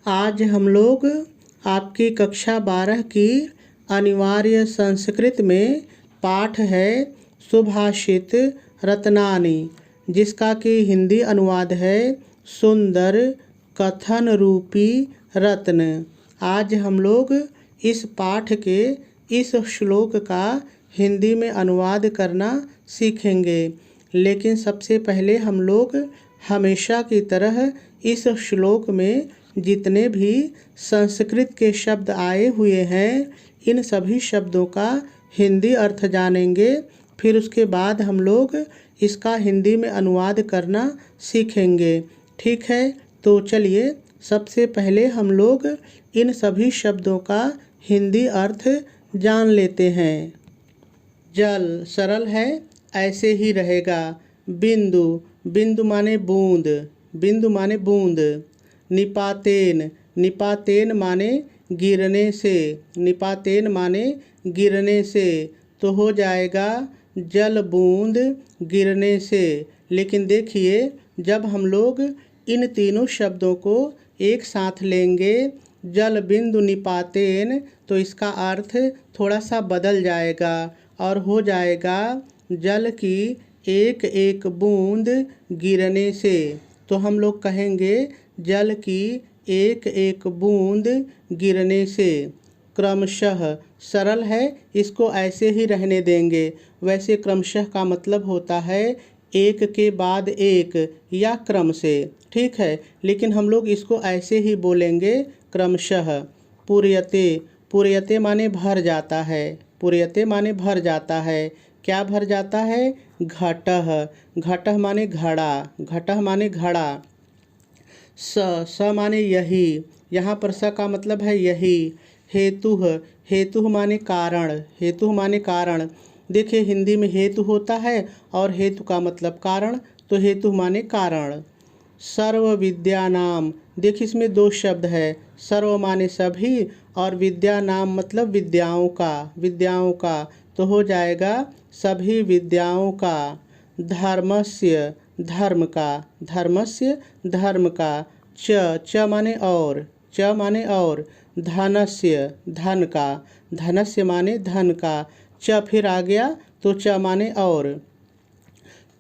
आज हम लोग आपकी कक्षा 12 की अनिवार्य संस्कृत में पाठ है सुभाषित रत्नानि, जिसका कि हिंदी अनुवाद है सुंदर कथन रूपी रत्न। आज हम लोग इस पाठ के इस श्लोक का हिंदी में अनुवाद करना सीखेंगे, लेकिन सबसे पहले हम लोग हमेशा की तरह इस श्लोक में जितने भी संस्कृत के शब्द आए हुए हैं इन सभी शब्दों का हिंदी अर्थ जानेंगे। फिर उसके बाद हम लोग इसका हिंदी में अनुवाद करना सीखेंगे। ठीक है, तो चलिए सबसे पहले हम लोग इन सभी शब्दों का हिंदी अर्थ जान लेते हैं। जल सरल है, ऐसे ही रहेगा। बिंदु, बिंदु माने बूंद, बिंदु माने बूंद। निपातेन, निपातेन माने गिरने से, निपातेन माने गिरने से, तो हो जाएगा जल बूंद गिरने से। लेकिन देखिए जब हम लोग इन तीनों शब्दों को एक साथ लेंगे जल बिंदु निपातेन, तो इसका अर्थ थोड़ा सा बदल जाएगा और हो जाएगा जल की एक एक बूंद गिरने से। तो हम लोग कहेंगे जल की एक एक बूंद गिरने से। क्रमशः सरल है, इसको ऐसे ही रहने देंगे। वैसे क्रमशः का मतलब होता है एक के बाद एक या क्रम से, ठीक है, लेकिन हम लोग इसको ऐसे ही बोलेंगे क्रमशः। पूर्यते, पूर्यते माने भर जाता है, पूर्यते माने भर जाता है। क्या भर जाता है? घटः, घटः माने घड़ा, घटः माने घड़ा। स माने यही, यहाँ पर स का मतलब है यही। हेतुः, हेतुः माने कारण, हेतुः माने कारण। देखिए हिंदी में हेतु होता है और हेतु का मतलब कारण, तो हेतु माने कारण। सर्व विद्या नाम, देखिए इसमें दो शब्द है, सर्व माने सभी और विद्या नाम मतलब विद्याओं का, विद्याओं का, तो हो जाएगा सभी विद्याओं का। धर्मस्य, धर्म का, धर्मस्य धर्म का। च माने और, च माने और। धनस्य, धन का, धनस्य माने धन का। च फिर आ गया तो च माने और।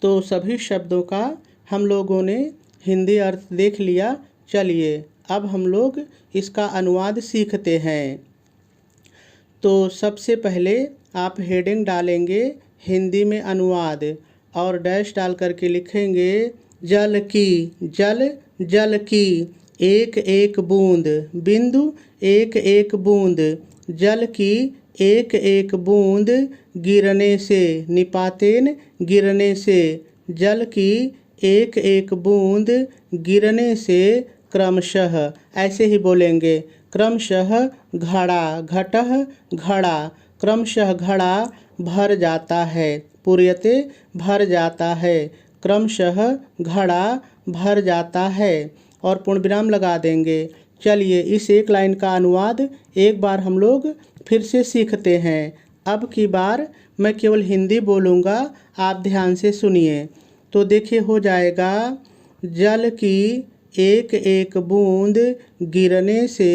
तो सभी शब्दों का हम लोगों ने हिंदी अर्थ देख लिया। चलिए अब हम लोग इसका अनुवाद सीखते हैं। तो सबसे पहले आप हेडिंग डालेंगे हिंदी में अनुवाद और डैश डाल करके लिखेंगे जल की, जल, जल की एक एक बूंद, बिंदु एक एक बूंद, जल की एक एक बूंद गिरने से, निपातेन गिरने से, जल की एक एक बूंद गिरने से क्रमशः, ऐसे ही बोलेंगे क्रमशः घड़ा, घटः घड़ा, क्रमशः घड़ा भर जाता है। पूर्यते भर जाता है, क्रमशः घड़ा भर जाता है और पूर्ण विराम लगा देंगे। चलिए इस एक लाइन का अनुवाद एक बार हम लोग फिर से सीखते हैं। अब की बार मैं केवल हिंदी बोलूँगा, आप ध्यान से सुनिए। तो देखिए हो जाएगा जल की एक एक बूंद गिरने से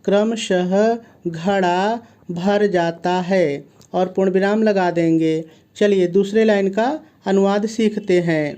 क्रमशः घड़ा भर जाता है और पूर्ण विराम लगा देंगे। चलिए दूसरे लाइन का अनुवाद सीखते हैं।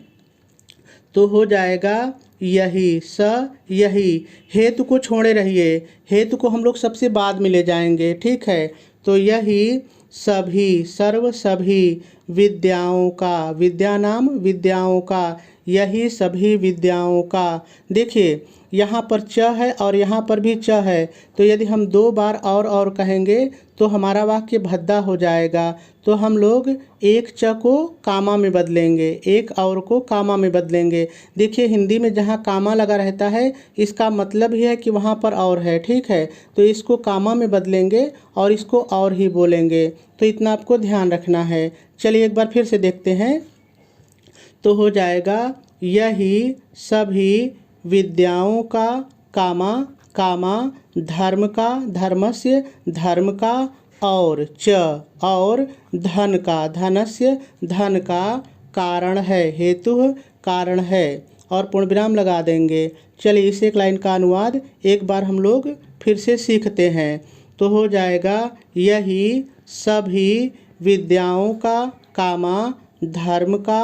तो हो जाएगा यही, स यही, हेतु को छोड़े रहिए, हेतु को हम लोग सबसे बाद में ले जाएंगे, ठीक है। तो यही सभी, सर्व सभी विद्याओं का, विद्या नाम विद्याओं का, यही सभी विद्याओं का। देखिए यहाँ पर च है और यहाँ पर भी च है, तो यदि हम दो बार और कहेंगे तो हमारा वाक्य भद्दा हो जाएगा। तो हम लोग एक च को कामा में बदलेंगे, एक और को कामा में बदलेंगे। देखिए हिंदी में जहाँ कामा लगा रहता है इसका मतलब ही है कि वहाँ पर और है, ठीक है, तो इसको कामा में बदलेंगे और इसको और ही बोलेंगे। तो इतना आपको ध्यान रखना है। चलिए एक बार फिर से देखते हैं। तो हो जाएगा यही सभी विद्याओं का, कामा, कामा, धर्म का, धर्मस्य धर्म का, और च और धन का, धनस्य धन का कारण है, हेतु कारण है। और पूर्णविराम लगा देंगे। चलिए इस एक लाइन का अनुवाद एक बार हम लोग फिर से सीखते हैं। तो हो जाएगा, यही सभी विद्याओं का, कामा धर्म का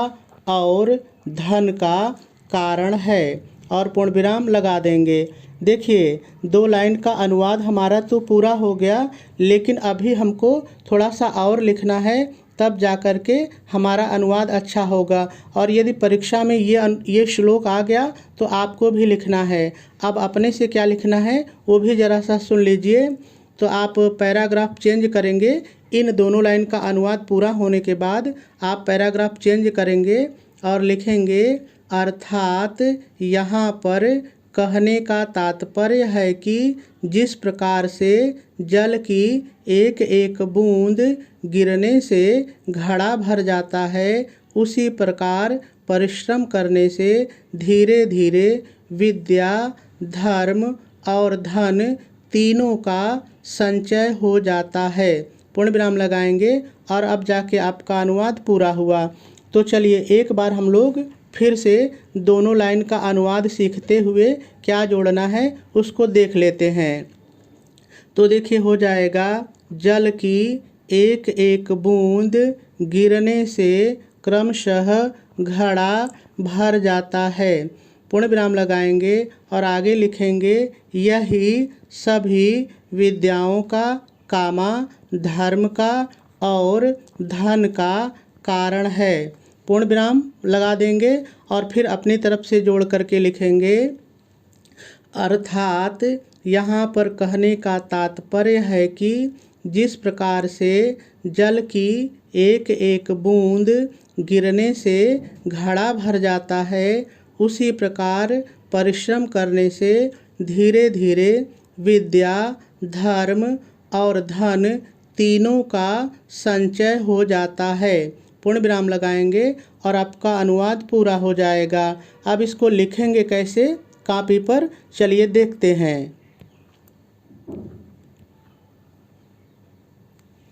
और धन का कारण है, और पूर्णविराम लगा देंगे। देखिए 2 लाइन का अनुवाद हमारा तो पूरा हो गया, लेकिन अभी हमको थोड़ा सा और लिखना है, तब जा कर के हमारा अनुवाद अच्छा होगा। और यदि परीक्षा में ये श्लोक आ गया तो आपको भी लिखना है। अब अपने से क्या लिखना है वो भी ज़रा सा सुन लीजिए। तो आप पैराग्राफ चेंज करेंगे, इन दोनों लाइन का अनुवाद पूरा होने के बाद आप पैराग्राफ चेंज करेंगे और लिखेंगे, अर्थात यहाँ पर कहने का तात्पर्य है कि जिस प्रकार से जल की एक एक बूंद गिरने से घड़ा भर जाता है, उसी प्रकार परिश्रम करने से धीरे धीरे विद्या, धर्म और धन तीनों का संचय हो जाता है। पूर्ण विराम लगाएंगे और अब जाके आपका अनुवाद पूरा हुआ। तो चलिए एक बार हम लोग फिर से दोनों लाइन का अनुवाद सीखते हुए क्या जोड़ना है उसको देख लेते हैं। तो देखिए हो जाएगा, जल की एक एक बूंद गिरने से क्रमशः घड़ा भर जाता है। पूर्ण विराम लगाएंगे और आगे लिखेंगे, यही सभी विद्याओं का, कामा धर्म का और धन का कारण है। पूर्ण विराम लगा देंगे और फिर अपनी तरफ से जोड़ करके लिखेंगे, अर्थात यहाँ पर कहने का तात्पर्य है कि जिस प्रकार से जल की एक एक बूंद गिरने से घड़ा भर जाता है, उसी प्रकार परिश्रम करने से धीरे धीरे विद्या, धर्म और धन तीनों का संचय हो जाता है। पूर्ण विराम लगाएंगे और आपका अनुवाद पूरा हो जाएगा। अब इसको लिखेंगे कैसे कॉपी पर, चलिए देखते हैं।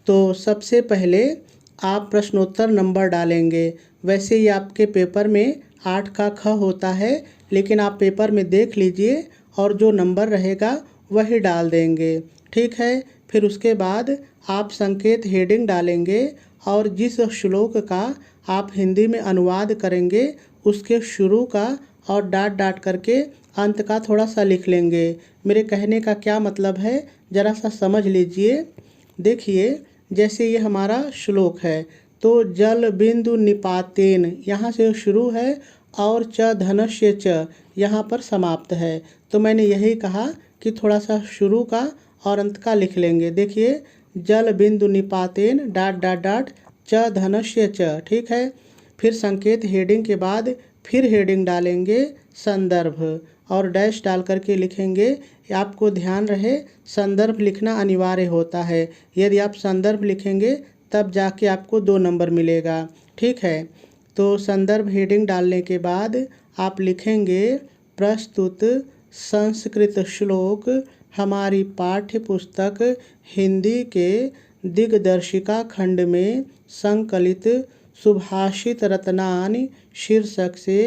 तो सबसे पहले आप प्रश्नोत्तर नंबर डालेंगे। वैसे ही आपके पेपर में 8 का ख होता है, लेकिन आप पेपर में देख लीजिए और जो नंबर रहेगा वही डाल देंगे, ठीक है। फिर उसके बाद आप संकेत हेडिंग डालेंगे और जिस श्लोक का आप हिंदी में अनुवाद करेंगे उसके शुरू का और डाट डाट करके अंत का थोड़ा सा लिख लेंगे। मेरे कहने का क्या मतलब है ज़रा सा समझ लीजिए। देखिए जैसे ये हमारा श्लोक है, तो जल बिंदु निपातेन यहाँ से शुरू है और च धनस्य च यहाँ पर समाप्त है। तो मैंने यही कहा कि थोड़ा सा शुरू का और अंत का लिख लेंगे। देखिए जल बिंदु निपातेन डाट डाट डाट च धनस्य च, ठीक है। फिर संकेत हेडिंग के बाद फिर हेडिंग डालेंगे संदर्भ और डैश डाल करके लिखेंगे। आपको ध्यान रहे संदर्भ लिखना अनिवार्य होता है। यदि आप संदर्भ लिखेंगे तब जाके आपको 2 नंबर मिलेगा, ठीक है। तो संदर्भ हेडिंग डालने के बाद आप लिखेंगे, प्रस्तुत संस्कृत श्लोक हमारी पाठ्य पुस्तक हिंदी के दिग्दर्शिका खंड में संकलित सुभाषित रत्नानि शीर्षक से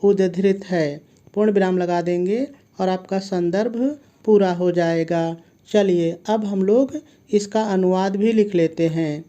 उद्धृत है। पूर्ण विराम लगा देंगे और आपका संदर्भ पूरा हो जाएगा। चलिए अब हम लोग इसका अनुवाद भी लिख लेते हैं।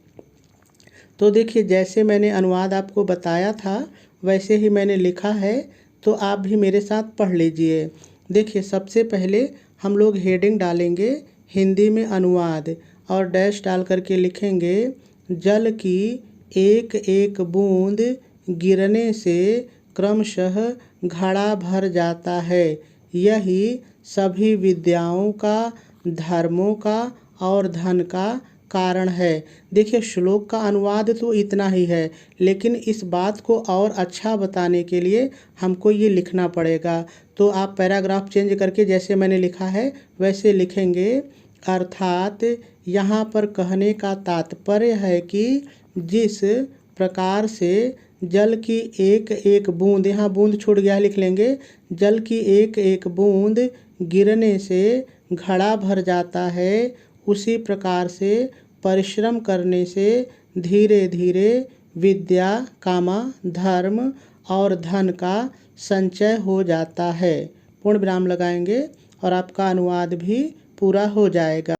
तो देखिए जैसे मैंने अनुवाद आपको बताया था वैसे ही मैंने लिखा है, तो आप भी मेरे साथ पढ़ लीजिए। देखिए सबसे पहले हम लोग हेडिंग डालेंगे हिंदी में अनुवाद और डैश डाल करके लिखेंगे, जल की एक एक बूंद गिरने से क्रमशः घड़ा भर जाता है, यही सभी विद्याओं का, धर्मों का और धन का कारण है। देखिए श्लोक का अनुवाद तो इतना ही है, लेकिन इस बात को और अच्छा बताने के लिए हमको ये लिखना पड़ेगा। तो आप पैराग्राफ चेंज करके जैसे मैंने लिखा है वैसे लिखेंगे, अर्थात यहाँ पर कहने का तात्पर्य है कि जिस प्रकार से जल की एक एक बूंद, यहाँ बूंद छूट गया लिख लेंगे, जल की एक एक बूंद गिरने से घड़ा भर जाता है, उसी प्रकार से परिश्रम करने से धीरे धीरे विद्या, कामा धर्म और धन का संचय हो जाता है। पूर्ण विराम लगाएंगे और आपका अनुवाद भी पूरा हो जाएगा।